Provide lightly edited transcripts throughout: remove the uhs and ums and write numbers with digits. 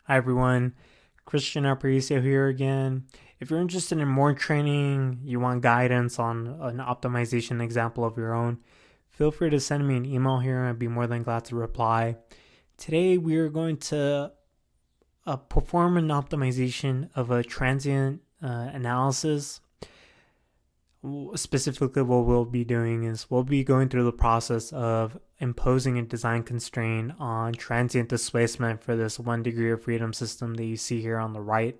Hi everyone, Christian Aparicio here again. If you're interested in more training, you want guidance on an optimization example of your own, feel free to send me an email here. I'd be more than glad to reply. Today we are going to perform an optimization of a transient analysis. Specifically, what we'll be doing is we'll be going through the process of imposing a design constraint on transient displacement for this 1 degree of freedom system that you see here on the right.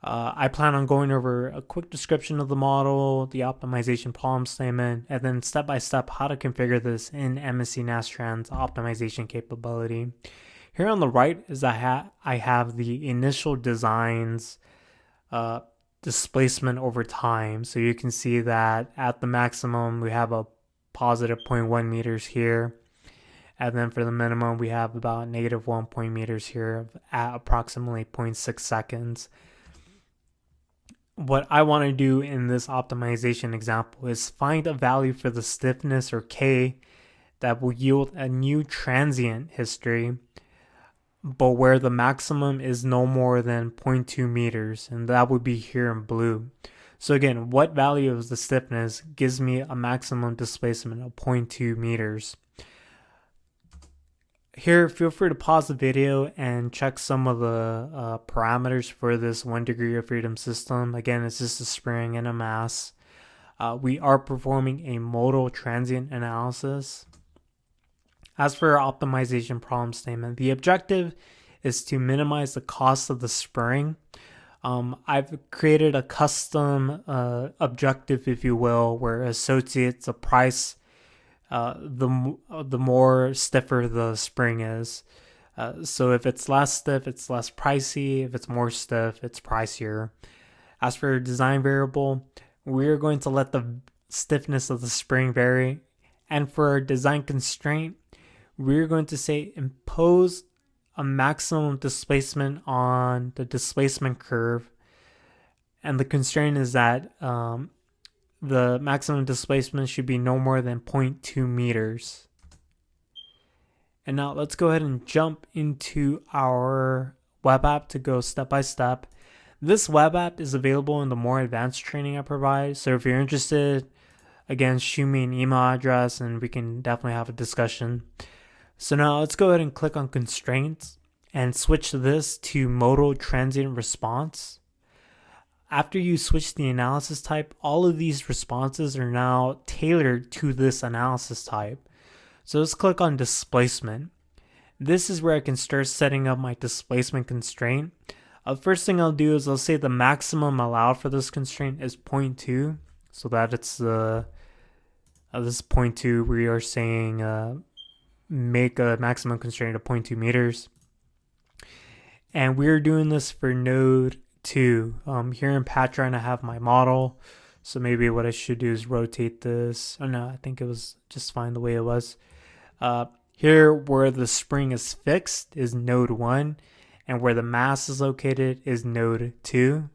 I plan on going over a quick description of the model, the optimization problem statement, and then step by step how to configure this in MSC Nastran's optimization capability. Here on the right is I have the initial designs displacement over time. So you can see that at the maximum we have a positive 0.1 meters here, and then for the minimum we have about negative 1 meters here at approximately 0.6 seconds. What I want to do in this optimization example is find a value for the stiffness, or K, that will yield a new transient history, but where the maximum is no more than 0.2 meters, and that would be here in blue. So again, what value of the stiffness gives me a maximum displacement of 0.2 meters? Here, feel free to pause the video and check some of the parameters for this 1 degree of freedom system. Again, it's just a spring and a mass. We are performing a modal transient analysis. As for our optimization problem statement, the objective is to minimize the cost of the spring. I've created a custom objective, if you will, where it associates a price the more stiffer the spring is. So if it's less stiff, it's less pricey. If it's more stiff, it's pricier. As for design variable, we're going to let the stiffness of the spring vary. And for our design constraint, we're going to say impose a maximum displacement on the displacement curve. And the constraint is that the maximum displacement should be no more than 0.2 meters. And now let's go ahead and jump into our web app to go step by step. This web app is available in the more advanced training I provide. So if you're interested, again, shoot me an email address and we can definitely have a discussion. So now let's go ahead and click on constraints and switch this to modal transient response. After you switch the analysis type, all of these responses are now tailored to this analysis type. So let's click on displacement. This is where I can start setting up my displacement constraint. First thing I'll do is I'll say the maximum allowed for this constraint is 0.2. So that it's this 0.2, we are saying make a maximum constraint of 0.2 meters. And we're doing this for node 2. Here in Patron I have my model, so maybe what I should do is rotate this. Oh no, I think it was just fine the way it was. Here where the spring is fixed is node 1, and where the mass is located is node 2.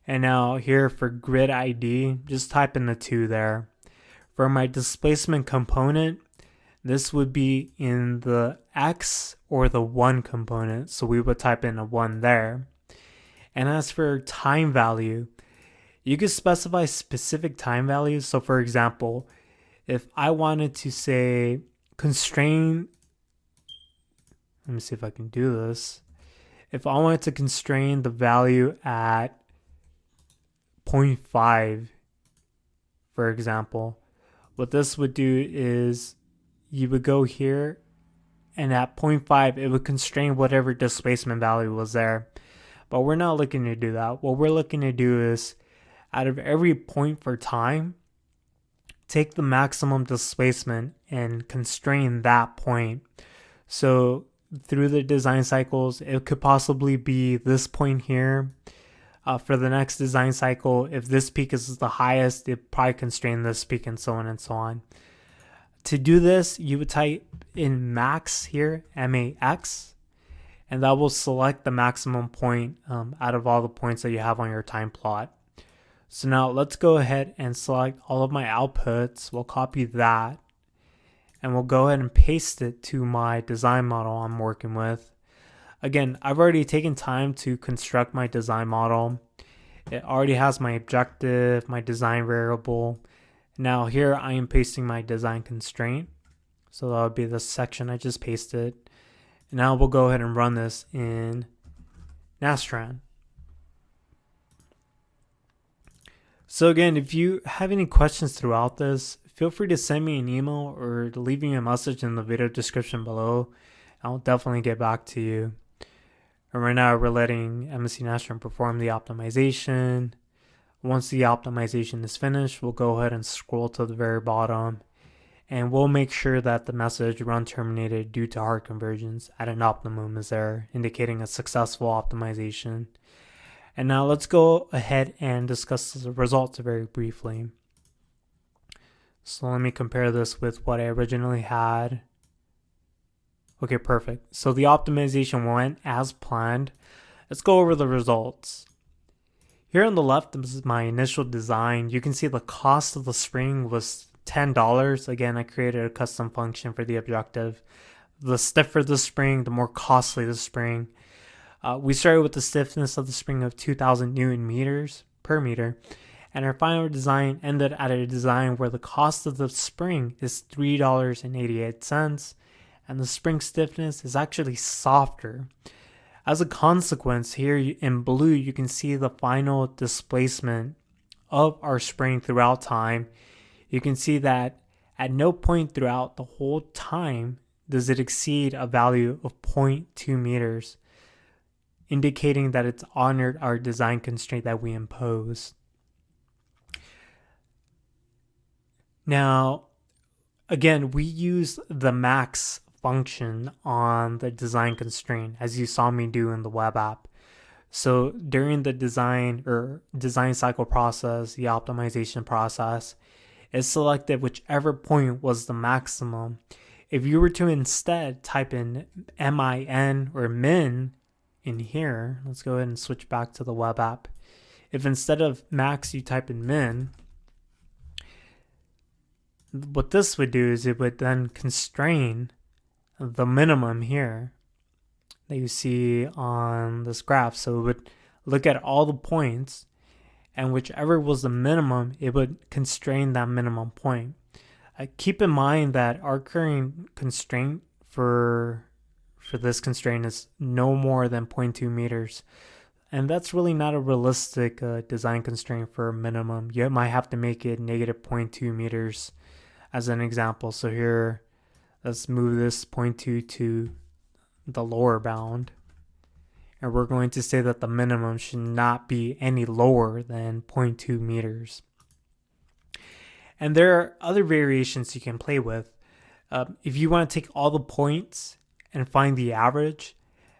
And now here for grid ID, just type in the 2 there. For my displacement component, this would be in the X or the 1 component, so we would type in a 1 there. And as for time value, you can specify specific time values. So for example, if I wanted to say constrain, let me see if I can do this. If I wanted to constrain the value at 0.5, for example, what this would do is you would go here, and at 0.5, it would constrain whatever displacement value was there. But we're not looking to do that. What we're looking to do is, out of every point for time, take the maximum displacement and constrain that point. So through the design cycles, it could possibly be this point here. For the next design cycle, if this peak is the highest, it probably constrain this peak, and so on and so on. To do this, you would type in max here, MAX, and that will select the maximum point out of all the points that you have on your time plot. So now let's go ahead and select all of my outputs. We'll copy that, and we'll go ahead and paste it to my design model I'm working with. Again, I've already taken time to construct my design model. It already has my objective, my design variable. Now here I am pasting my design constraint. So that would be the section I just pasted. And now we'll go ahead and run this in Nastran. So again, if you have any questions throughout this, feel free to send me an email or leave me a message in the video description below. I'll definitely get back to you. And right now we're letting MSC Nastran perform the optimization. Once the optimization is finished, we'll go ahead and scroll to the very bottom, and we'll make sure that the message run terminated due to hard conversions at an optimum is there, indicating a successful optimization. And now let's go ahead and discuss the results very briefly. So let me compare this with what I originally had. Okay, perfect. So the optimization went as planned. Let's go over the results. Here on the left is my initial design. You can see the cost of the spring was $10. Again, I created a custom function for the objective. The stiffer the spring, the more costly the spring. We started with the stiffness of the spring of 2,000 Newton meters per meter. And our final design ended at a design where the cost of the spring is $3.88. And the spring stiffness is actually softer. As a consequence, here in blue, you can see the final displacement of our spring throughout time. You can see that at no point throughout the whole time does it exceed a value of 0.2 meters, indicating that it's honored our design constraint that we impose. Now, again, we use the max function on the design constraint, as you saw me do in the web app. So during the design cycle process, the optimization process, it selected whichever point was the maximum. If you were to instead type in min or min in here, let's go ahead and switch back to the web app. If instead of max you type in min, what this would do is it would then constrain the minimum here that you see on this graph. So it would look at all the points, and whichever was the minimum, it would constrain that minimum point. Keep in mind that our current constraint for this constraint is no more than 0.2 meters. And that's really not a realistic design constraint for a minimum. You might have to make it negative 0.2 meters as an example. So here, let's move this 0.2 to the lower bound. And we're going to say that the minimum should not be any lower than 0.2 meters. And there are other variations you can play with. If you want to take all the points and find the average,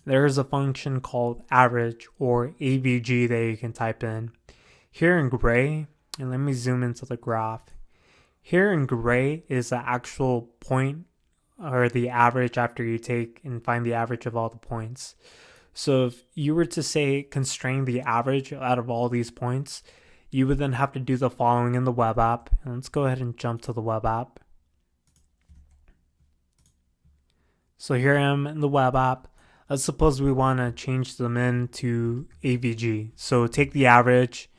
there is a function called average, or AVG, that you can type in. Here in gray, and let me zoom into the graph. Here in gray is the actual point, or the average after you take and find the average of all the points. So if you were to say constrain the average out of all these points, you would then have to do the following in the web app. And let's go ahead and jump to the web app. So here I am in the web app. Let's suppose we want to change the min to AVG. So take the average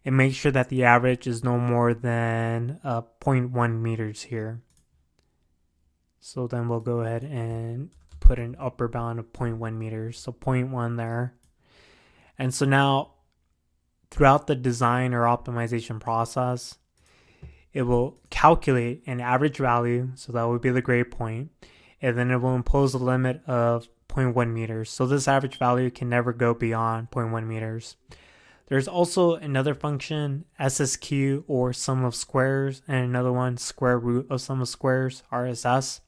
and make sure that the average is no more than 0.1 meters here. So then we'll go ahead and put an upper bound of 0.1 meters. So 0.1 there. And so now throughout the design or optimization process, it will calculate an average value. So that would be the gray point. And then it will impose a limit of 0.1 meters. So this average value can never go beyond 0.1 meters. There's also another function, SSQ, or sum of squares, and another one, square root of sum of squares, RSS.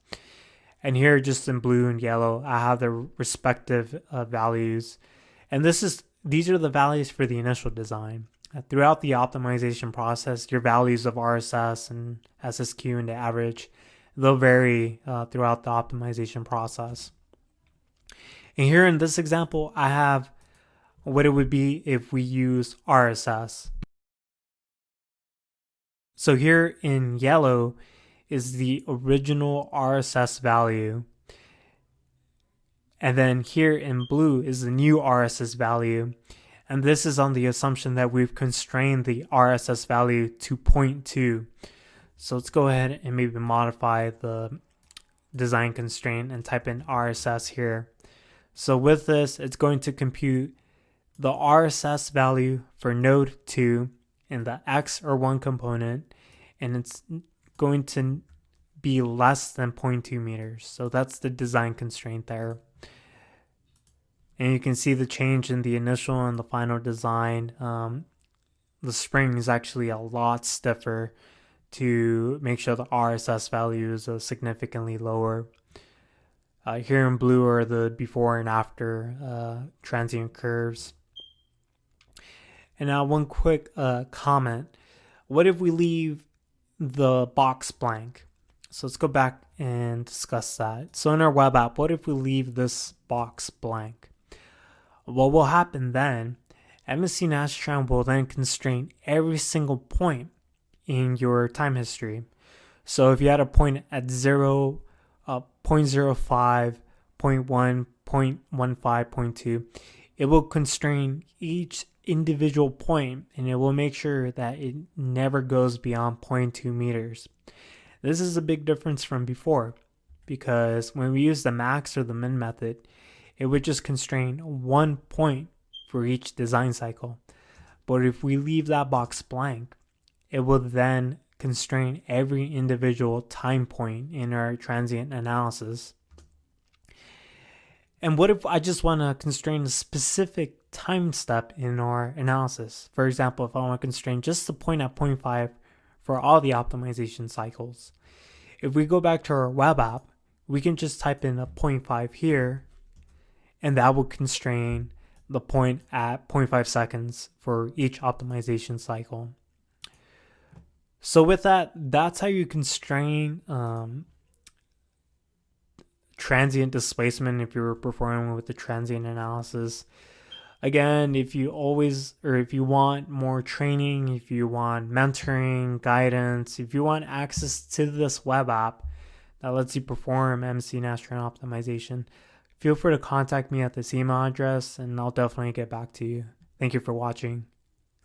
And here, just in blue and yellow, I have the respective values. And these are the values for the initial design. Throughout the optimization process, your values of RSS and SSQ and the average, they'll vary throughout the optimization process. And here in this example, I have what it would be if we use RSS. So here in yellow is the original RSS value. And then here in blue is the new RSS value. And this is on the assumption that we've constrained the RSS value to 0.2. So let's go ahead and maybe modify the design constraint and type in RSS here. So with this, it's going to compute the RSS value for node 2 in the X or 1 component, and it's going to be less than 0.2 meters. So that's the design constraint there. And you can see the change in the initial and the final design. The spring is actually a lot stiffer to make sure the RSS value is significantly lower. Here in blue are the before and after transient curves. And now one quick comment. What if we leave the box blank? So let's go back and discuss that. So in our web app, what if we leave this box blank? What will happen then, MSC Nastran will then constrain every single point in your time history. So if you had a point at 0, 0.05, 0.1, 0.15, 0.2, it will constrain each individual point, and it will make sure that it never goes beyond 0.2 meters. This is a big difference from before, because when we use the max or the min method, it would just constrain one point for each design cycle. But if we leave that box blank, it will then constrain every individual time point in our transient analysis. And what if I just want to constrain a specific time step in our analysis? For example, if I want to constrain just the point at 0.5 for all the optimization cycles. If we go back to our web app, we can just type in a 0.5 here, and that will constrain the point at 0.5 seconds for each optimization cycle. So with that, that's how you constrain transient displacement if you were performing with the transient analysis. Again, if you want more training, if you want mentoring, guidance, if you want access to this web app that lets you perform MSC Nastran Optimization, feel free to contact me at this email address, and I'll definitely get back to you. Thank you for watching.